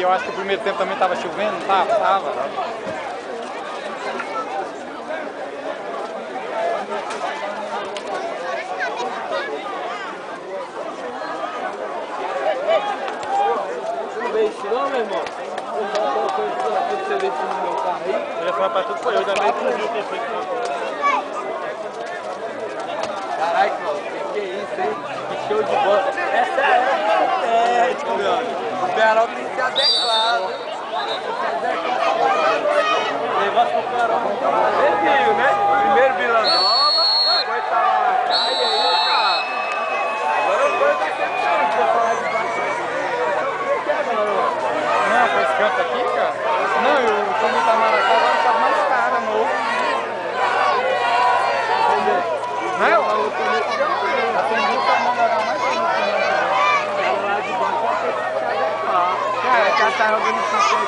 eu acho que o primeiro tempo também estava chovendo, não estava? Tava. Não veio isso não, meu irmão? Você veio no meu carro aí? Ele foi pra tudo, foi eu também que viu ter feito. Caralho, que é isso, hein? Que show de bola. Essa é a mano. O Perol tem que se adequar. Negócio pro Perol. Você viu, né? Primeiro Vila Nova, depois tá lá na caia e aí, cara. Agora eu vou dar sempre pra falar de baixo. Não, foi esse canto aqui, cara? Não, eu como tá Maracá, agora tá mais cara, novo. Não é? A tendência é melhorar mais ainda. Lá de baixo, cara, que a tarde organização